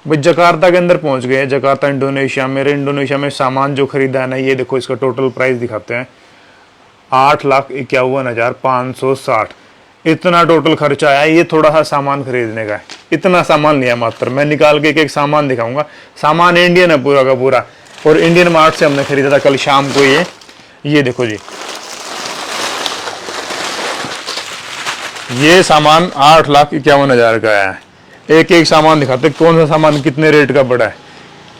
भाई जकार्ता के अंदर पहुंच गए हैं, जकार्ता इंडोनेशिया। मेरे इंडोनेशिया में सामान जो खरीदा है ना, ये देखो इसका टोटल प्राइस दिखाते हैं, 8,51,560। इतना टोटल खर्चा आया। ये थोड़ा सा सामान खरीदने का है, इतना सामान लिया मात्र। मैं निकाल के एक सामान दिखाऊंगा। सामान इंडियन है पूरा का पूरा, और इंडियन मार्ट से हमने खरीदा था कल शाम को। ये देखो जी, ये सामान 8,51,000 का है। एक एक सामान दिखाते कौन सा सामान कितने रेट का पड़ा है।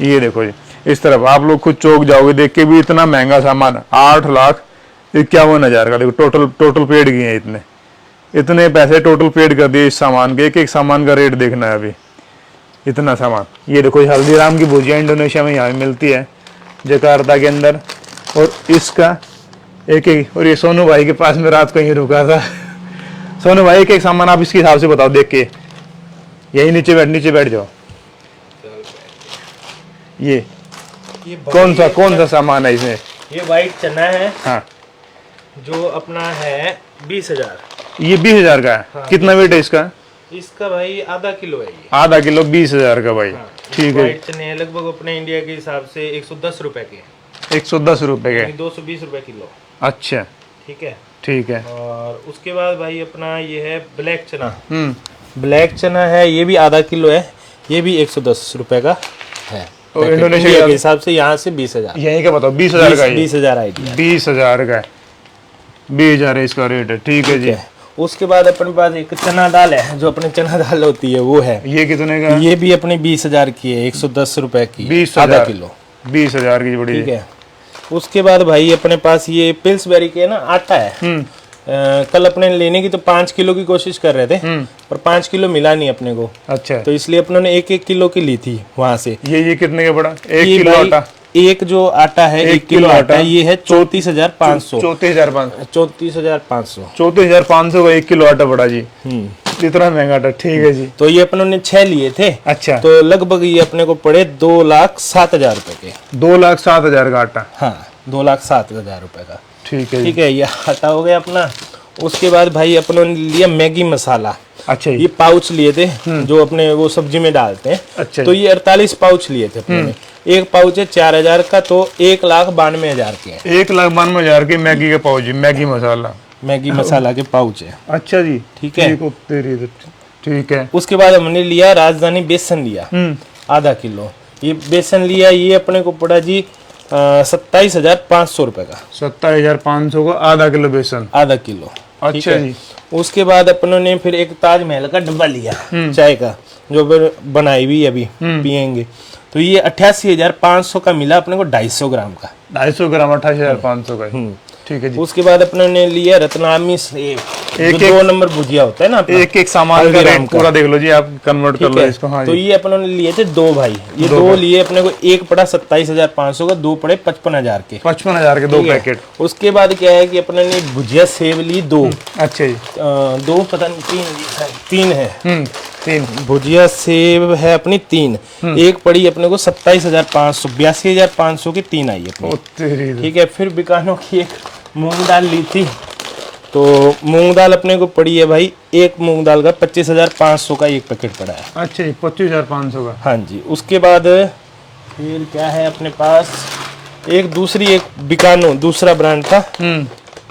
ये देखो जी, इस तरफ आप लोग खुद चौंक जाओगे देख के भी, इतना महंगा सामान 8,51,000 का। देखो टोटल पेड किए हैं, इतने पैसे टोटल पेड कर दिए इस सामान के। एक एक सामान का रेट देखना है अभी, इतना सामान। ये देखो हल्दीराम की भुजिया इंडोनेशिया में यहाँ मिलती है, जकार्ता के अंदर। और इसका एक और ये सोनू भाई के पास में रात को ही रुका था। सोनू भाई एक एक सामान आप इसके हिसाब से बताओ देख के। यही नीचे बैठ जाओ। ये कौन सा सामान है इसमें? ये व्हाइट चना है, हाँ, जो अपना है 20,000। ये 20,000 का है। हाँ, कितना वेट है इसका? इसका भाई आधा किलो है ये। आधा किलो 20,000 का भाई। हाँ, ठीक है। व्हाइट चने हैं लगभग अपने इंडिया के हिसाब से 110 रुपए के। 110 रुपए के, 220 रुपए किलो। अच्छा ठीक है, ठीक है। और उसके बाद भाई अपना ये है ब्लैक चना। ब्लैक चना है, ये भी आधा किलो है, ये भी 110 रुपए का है। और इंडोनेशिया के हिसाब से यहाँ से 20,000। यहीं का बताओ, 20,000 का? 20,000 आइडिया, 20,000 का है। 20,000 है इसका रेट है। ठीक है जी। उसके बाद अपने पास एक चना दाल है, जो अपने चना दाल होती है वो है। ये कितने का? ये भी अपने 20,000 की है, 110 रुपए की, 20,000 आधा किलो। 20,000 की बड़ी। ठीक है। उसके बाद भाई अपने पास ये पिल्सबेरी के ना आटा है। कल अपने लेने की तो 5 किलो की कोशिश कर रहे थे, पर 5 किलो मिला नहीं अपने को। अच्छा, तो इसलिए अपनों ने 1-1 किलो की ली थी वहां से। ये कितने का पड़ा? 1 किलो आटा? एक जो आटा है 1 किलो आटा, ये है 34,500। 34,500 34,500 34,500 का 1 किलो आटा पड़ा जी। इतना महंगा आटा। ठीक है जी। तो ये अपनों ने 6 लिए थे। अच्छा, तो लगभग ये अपने को पड़े 2,07,000 रुपए के। 2,07,000 का आटा? हाँ, 2,07,000 रुपए का। ठीक है। ठीक है, ये आटा हो गया अपना। उसके बाद भाई अपनों ने लिया मैगी मसाला। अच्छा, ये पाउच लिए थे जो अपने वो सब्जी में डालते हैं। अच्छा, तो ये 48 पाउच लिए थे अपने ने। एक पाउच है 4,000 का, तो 1,92,000 के हैं। 1,92,000 की मैगी का पाउच, मैगी मसाला, मैगी मसाला के पाउच है। अच्छा जी। ठीक है। ठीक है। उसके बाद हमने लिया राजधानी बेसन लिया, आधा किलो। ये बेसन लिया, ये अपने को पड़ा जी 27,500 रुपए का। 27,500 का आधा किलो बेसन, आधा किलो। अच्छा जी। उसके बाद अपनों ने फिर एक ताजमहल का डब्बा लिया चाय का, जो फिर बनाई हुई अभी पियेंगे। तो ये 88,500 का मिला अपने को, 250 ग्राम का। 250 ग्राम 28,500 का। ठीक है जी। उसके बाद अपने ने लिया रत्नामी सेब, एक 2 नंबर भुजिया होता है ना अपना, एक सामान का रेट पूरा देख लो जी, आप कन्वर्ट कर लो इसको। हाँ, तो ये अपनों ने लिए थे 2 भाई। ये 2 लिए अपने को, एक पड़ा 27,500 का, 2 पड़े 55,000 के। 55,000 के 2 पैकेट। उसके बाद क्या है कि अपने ने भुजिया सेब ली 2। अच्छा जी। 2 पता नहीं 3 है। 3 भुजिया सेब है अपनी 3। एक पड़ी अपने को 27,500, 82,500 की 3 आई अपनी। ठीक है। फिर बीकानो की एक मूंग दाल ली थी, तो मूंग दाल अपने को पड़ी है भाई, एक मूंग दाल का 25,500 का एक पैकेट पड़ा है। अच्छा जी, 25,500 का। हाँ जी। उसके बाद फिर क्या है अपने पास, एक बीकानो दूसरा ब्रांड था,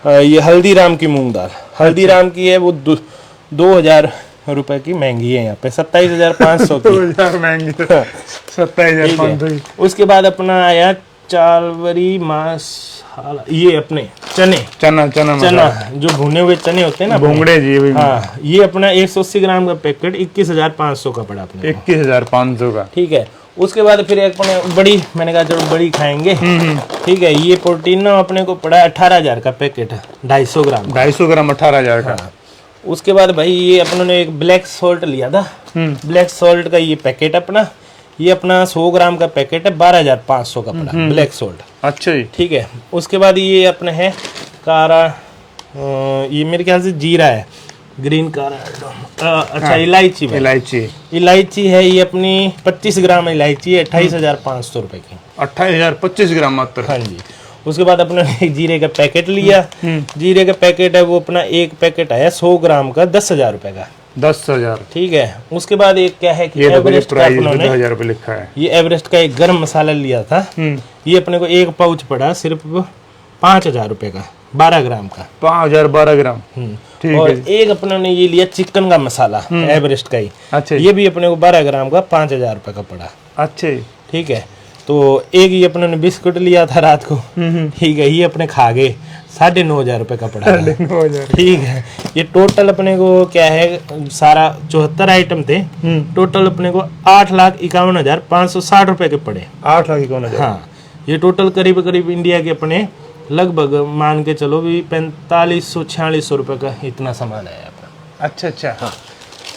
ये हल्दीराम की मूंग दाल। हल्दीराम की है वो 2,000 रुपए की महंगी है यहाँ पे, 27,500 की। 2,000 महंगी, 27,500। उसके बाद अपना आया चालवरी मसाला, ये अपने चना जो भुने हुए चने होते हैं ना, भुंगड़े जी। हाँ, ये अपना 180 ग्राम का पैकेट 21,500 का पड़ा अपने। 21,500 का। ठीक है। उसके बाद फिर एक अपने बड़ी, मैंने कहा चलो बड़ी खाएंगे। ठीक है। ये प्रोटीन ना अपने को पड़ा 18,000 का पैकेट, 250 ग्राम। 250 ग्राम 18,000 का। उसके बाद भाई ये अपनों ने एक ब्लैक सॉल्ट लिया था। ब्लैक सॉल्ट का ये पैकेट अपना, ये अपना 100 ग्राम का पैकेट है, 12,500 का पड़ा ब्लैक सॉल्ट। अच्छा जी। ठीक है। उसके बाद ये अपने है कारा, ये मेरे ख्याल से जीरा है, ग्रीन कारा। अच्छा, इलायची है, ये अपनी 25 ग्राम इलायची है, 28,500 रुपए की। 28,000 25 ग्राम मात्र। हाँ जी। उसके बाद अपने एक जीरे का पैकेट लिया। जीरे का पैकेट है वो अपना, एक पैकेट आया 100 ग्राम का, 10,000 रुपए का। 10,000। ठीक है। उसके बाद एक क्या है कि ये एवरेस्ट का प्राइस अपनों ने 10,000 रुपये लिखा है। ये एवरेस्ट का एक गर्म मसाला लिया था। ये अपने को एक पाउच पड़ा सिर्फ 5,000 रुपए का, 12 ग्राम का। 5,000 12 ग्राम। ठीक और है। एक अपने ने ये लिया चिकन का मसाला एवरेस्ट का ही। अच्छा ये भी अपने को 12 ग्राम का 5,000 रुपए का पड़ा। अच्छा। ठीक है। तो एक ये अपने ने बिस्कुट लिया था रात को। ठीक है। ये अपने खा गए, 9,500 रुपए का पड़ा था। 9,500। ठीक है। ये टोटल अपने को क्या है, सारा 74 आइटम थे। टोटल अपने को 8,51,560 रुपए के पड़े। 8,51,000। हाँ, ये टोटल करीब करीब इंडिया के अपने लगभग मान के चलो भी 4500-4600 रुपए का इतना सामान है अपना। अच्छा अच्छा। हाँ।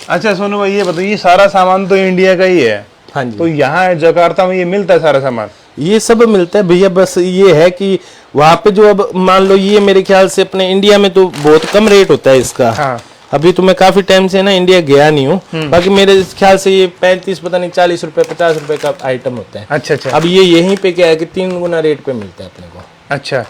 अच्छा सोनू भाई, ये बताइए, ये सारा सामान तो इंडिया का ही है। हाँ जी। तो यहाँ जकार्ता में ये मिलता है सारा सामान? ये सब मिलता है भैया, बस ये है कि वहाँ पे जो अब मान लो ये मेरे ख्याल से अपने इंडिया में तो बहुत कम रेट होता है इसका। हाँ। अभी तो मैं काफी टाइम से ना इंडिया गया नहीं हूँ, बाकी मेरे ख्याल से ये 35 पता नहीं 40 रुपए 50 रुपए का आइटम होता है। अच्छा अच्छा। अब ये यहीं पे क्या है कि 3 गुना रेट पे मिलता है अपने को। अच्छा,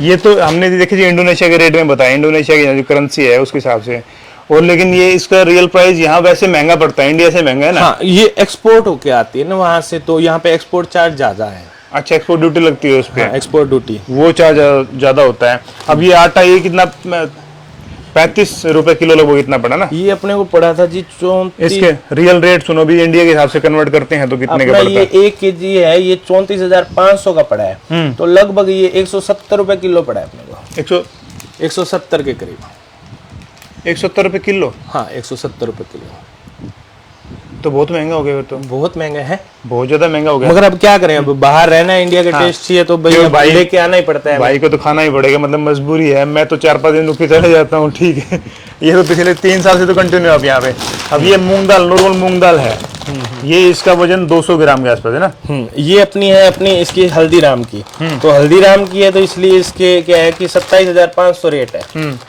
ये तो हमने देखी जी इंडोनेशिया के रेट में बताया, इंडोनेशिया की जो करेंसी है उसके हिसाब से। और लेकिन ये इसका रियल प्राइस यहाँ वैसे महंगा पड़ता है, इंडिया से महंगा है ना? हाँ, ये एक्सपोर्ट होके आती है ना वहाँ से, तो यहाँ पे एक्सपोर्ट चार्ज ज्यादा है। अच्छा, एक्सपोर्ट ड्यूटी लगती है उस पे? हाँ, एक्सपोर्ट ड्यूटी वो चार्ज ज्यादा होता है। अब ये आटा ये कितना 35 रुपए किलो लगभग इतना पड़ा ना? ये अपने को पड़ा था जी 34। इसके रियल रेट सुनो भी, इंडिया के हिसाब से कन्वर्ट करते हैं तो कितने का अपना पड़ता ये है? 1 केजी है, ये 34,500 का पड़ा है। तो लगभग ये 170 रुपए किलो पड़ा है अपने को। 170 के करीब। 170 रुपए किलो? हाँ, 170 रुपए किलो। तो बहुत महंगा हो गया फिर तो। बहुत महंगा है, बहुत ज्यादा महंगा हो गया। मगर अब क्या करें, अब बाहर रहना है, इंडिया के टेस्ट चाहिए तो क्यों भाई लेके आना ही पड़ता है। भाई को तो खाना ही पड़ेगा, मतलब मजबूरी है। मैं तो 4-5 दिन रुक के चले जाता हूँ, ठीक है। ये तो पिछले 3 साल से तो कंटिन्यू अब यहाँ पे। अब ये मूंग दाल, नॉर्मल मूंग दाल है, ये इसका वजन 200 ग्राम के आसपास है ना? ये अपनी है, अपनी इसकी हल्दीराम की। तो हल्दीराम की है तो इसलिए इसके क्या है कि 27,500 रेट है।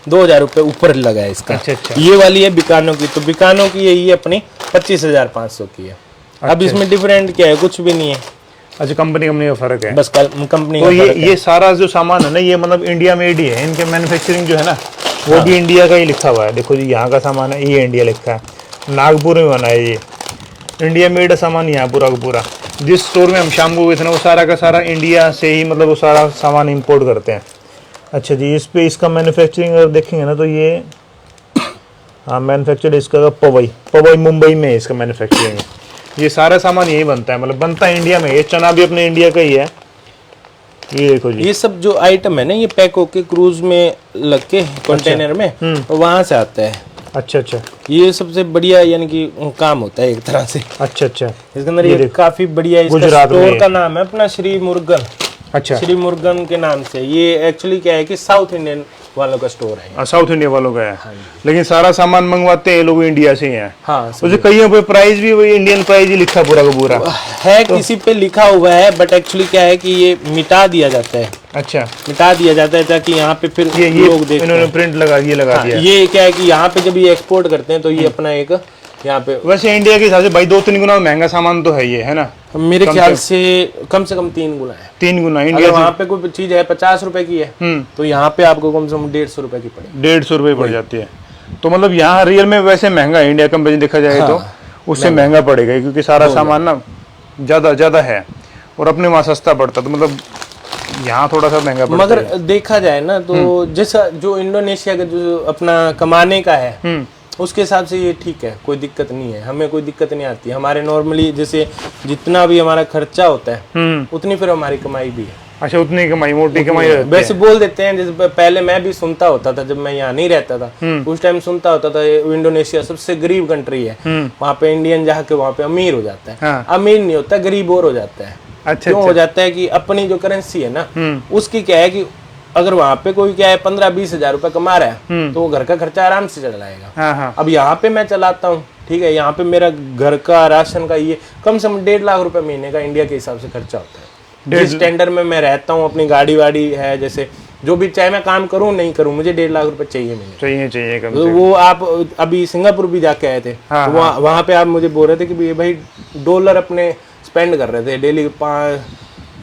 2,000 रुपए ऊपर लगा है इसका। अच्छा अच्छा। ये वाली है बिकानो की, तो बिकानो की है ये अपनी 25,500 की है। अब इसमें डिफरेंट क्या है, कुछ भी नहीं है। अच्छा, कंपनी का फर्क है बस कंपनी तो का ये फर्क है। ये सारा जो सामान है ना, ये मतलब इंडिया मेड ही है। इनके मैन्युफैक्चरिंग जो है ना, वो भी इंडिया का ही लिखा हुआ है। देखो जी, यहाँ का सामान है, ये इंडिया लिखा है, नागपुर में बना है ये। इंडिया मेड सामान यहाँ पूरा का पूरा। जिस स्टोर में हम शाम को गए थे ना, वो सारा का सारा इंडिया से ही, मतलब वो सारा सामान इंपोर्ट करते हैं। अच्छा जी, इस पे इसका मैन्युफैक्चरिंग अगर देखेंगे ना तो ये, हाँ, मैन्युफैक्चर्ड इसका पवई मुंबई में है इसका मैन्युफैक्चरिंग। ये सारा सामान यही बनता है, मतलब बनता है इंडिया में। ये चना भी अपने इंडिया का ही है। ये देखो जी, ये सब जो आइटम है ना, ये पैक होके क्रूज में लग के कंटेनर में, तो वहां से आता है। अच्छा अच्छा। ये सबसे बढ़िया यानी कि काम होता है एक तरह से। अच्छा अच्छा। इसके अंदर ये काफी बढ़िया, इसका गुजरात में स्टोर का नाम है अपना श्री मुर्गन। अच्छा, श्री मुर्गन के नाम से। ये एक्चुअली क्या है कि साउथ इंडियन वालों का स्टोर है। साउथ इंडिया वालों का है। लेकिन सारा सामान मंगवाते हैं लोग इंडिया से ही हैं। हाँ, उसे कईयों पे प्राइस भी वही इंडियन प्राइस ही लिखा पूरा का पूरा है। किसी पे लिखा हुआ है, बट एक्चुअली क्या है कि ये मिटा दिया जाता है। अच्छा, मिटा दिया जाता है ताकि यहाँ पे फिर ये लोग देखें। इन्होंने प्रिंट लगा दिया। ये क्या है कि यहाँ पे जब ये एक्सपोर्ट करते हैं तो ये अपना एक यहाँ पे, वैसे इंडिया के हिसाब से भाई 2-3 गुना महंगा सामान तो है ये, है ना? मेरे ख्याल से कम 3 गुना है। 3 गुना अगर इंडिया वहाँ पे कोई चीज है 50 रुपए की है, तो यहाँ पे आपको कम से कम 150 रुपए की पड़ेगी। 150 रुपये पड़ जाती है। तो मतलब यहाँ रियल में वैसे महंगा है, इंडिया कंपनी देखा जाए तो उससे महंगा पड़ेगा, क्योंकि सारा सामान ना ज्यादा है और अपने वहाँ सस्ता पड़ता, तो मतलब यहाँ थोड़ा सा महंगा पड़ता मगर देखा जाए ना तो जैसा जो इंडोनेशिया का जो अपना कमाने का है, उसके हिसाब से ये ठीक है, कोई दिक्कत नहीं है। हमें कोई दिक्कत नहीं आती। हमारे नॉर्मली जैसे जितना भी हमारा खर्चा होता है उतनी फिर हमारी कमाई भी है। अच्छा, उतनी कमाई, मोटी कमाई रहती है। वैसे बोल देते हैं, जैसे पहले मैं भी सुनता होता था, जब मैं यहाँ नहीं रहता था उस टाइम सुनता होता था इंडोनेशिया सबसे गरीब कंट्री है, वहाँ पे इंडियन जाके वहाँ पे अमीर हो जाता है। हाँ। अमीर नहीं होता, गरीब और हो जाता है। अच्छा, क्यों हो जाता है कि अपनी जो करेंसी है ना, उसकी क्या है कि अगर वहाँ पे कोई क्या है 15-20 हजार रुपए कमा रहा है तो वो घर का खर्चा आराम से चलाएगा। हाँ हाँ। अब यहाँ पे मैं चलाता हूँ, ठीक है, यहाँ पे मेरा घर का राशन का ये कम से कम 1.5 लाख रुपए महीने का इंडिया के हिसाब से खर्चा होता है। जिस टेंडर में मैं रहता हूँ, अपनी गाड़ी वाड़ी है, जैसे जो भी, चाहे मैं काम करूँ नहीं करूँ, मुझे 1.5 लाख रुपए चाहिए महीने। चाहिए कम तो वो आप अभी सिंगापुर भी जाके आए थे, हाँ, तो वहाँ पे आप मुझे बोल रहे थे कि भाई डॉलर अपने स्पेंड कर रहे थे डेली 5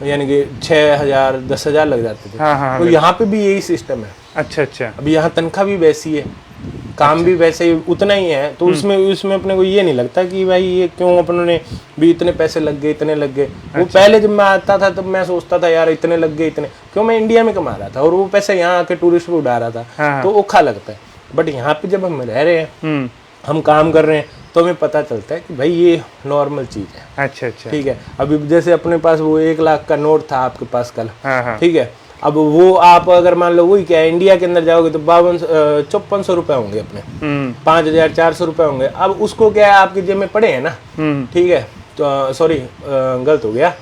यानी कि 6,000 10,000 लग जाते थे। हाँ, तो यहाँ पे भी यही सिस्टम है। अच्छा अच्छा। अभी यहाँ तनख्वाह भी वैसी है, काम भी वैसे ही उतना ही है, तो उसमें उसमें अपने को ये नहीं लगता कि भाई ये क्यों अपनों ने भी इतने पैसे लग गए, इतने लग गए। वो पहले जब मैं आता था तब मैं सोचता था यार इतने लग गए, इतने क्यों, मैं इंडिया में कमा रहा था और वो पैसे यहाँ आके टूरिस्ट पे उड़ा रहा था, तो औखा लगता है। बट यहाँ पे जब हम रह रहे हैं, हम काम कर रहे हैं, तो हमें पता चलता है कि भाई ये नॉर्मल चीज है। अच्छा अच्छा, ठीक है। अभी जैसे अपने पास वो 1 लाख का नोट था आपके पास कल, हाँ। ठीक है, अब वो आप अगर मान लो वही क्या है, इंडिया के अंदर जाओगे तो 5400 रुपए होंगे अपने, 5400 रुपए होंगे। अब उसको क्या है, आपके जेब में पड़े हैं ना, ठीक है, तो सॉरी गलत हो गया,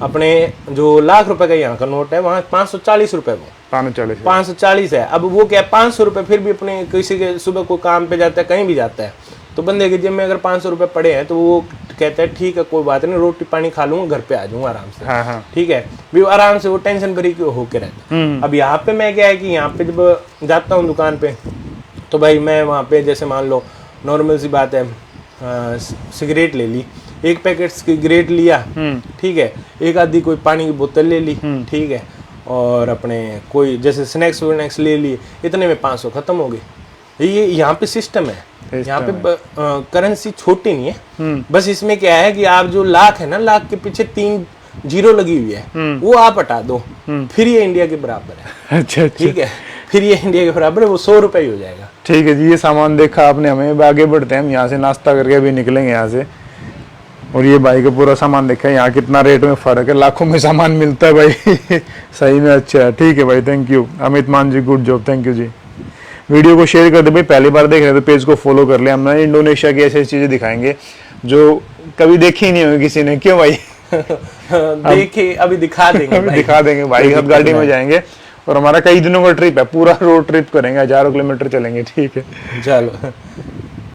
अपने जो 1 लाख रुपए का यहाँ का नोट है वहाँ 540 रुपए वो 540 है। अब वो क्या है, 500 रुपए फिर भी अपने किसी के सुबह को काम पे जाता है, कहीं भी जाता है, तो बंदे के जेब में अगर 500 रुपए पड़े हैं तो वो कहता है ठीक है कोई बात नहीं, रोटी पानी खा लूंगा, घर पे आ जाऊंगा आराम से। हाँ। ठीक है, भी आराम से वो टेंशन फ्री होके रहता है। अब यहाँ पे मैं क्या है कि यहाँ पे जब जाता हूँ दुकान पे, तो भाई मैं वहाँ पे जैसे मान लो नॉर्मल सी बात है, सिगरेट ले ली, 1 पैकेट सिगरेट लिया, ठीक है, एक आधी कोई पानी की बोतल ले ली, ठीक है, और अपने कोई जैसे स्नैक्स वनैक्स ले लिए, इतने में 500 खत्म हो गए। ये यहाँ पे सिस्टम है, यहाँ पे करेंसी छोटी नहीं है, बस इसमें क्या है कि आप जो लाख है ना, लाख के पीछे 3 जीरो लगी हुई है, वो आप हटा दो, फिर ये इंडिया के बराबर है। अच्छा, ठीक है, फिर ये इंडिया के बराबर है, वो 100 रुपए ही हो जाएगा। ठीक है जी, ये सामान देखा आपने, हमें आगे बढ़ते हैं, हम यहाँ से नाश्ता करके अभी निकलेंगे यहाँ से। और ये भाई का पूरा सामान देखा है, यहाँ कितना रेट में फर्क है, लाखों में सामान मिलता है भाई सही में अच्छा है। ठीक है भाई, thank you Amit Maan ji, good job, thank you ji. Video को शेयर कर दे भाई, पहली बार देख रहे हैं तो पेज को फॉलो कर ले। हम इंडोनेशिया की ऐसी चीजें दिखाएंगे जो कभी देखी ही नहीं होगी किसी ने, क्यों भाई देखिए अभी दिखा देंगे अभी दिखा देंगे भाई, हम गाड़ी में जाएंगे और हमारा कई दिनों का ट्रिप है, पूरा रोड ट्रिप करेंगे, 1000 किलोमीटर चलेंगे। ठीक है, चलो।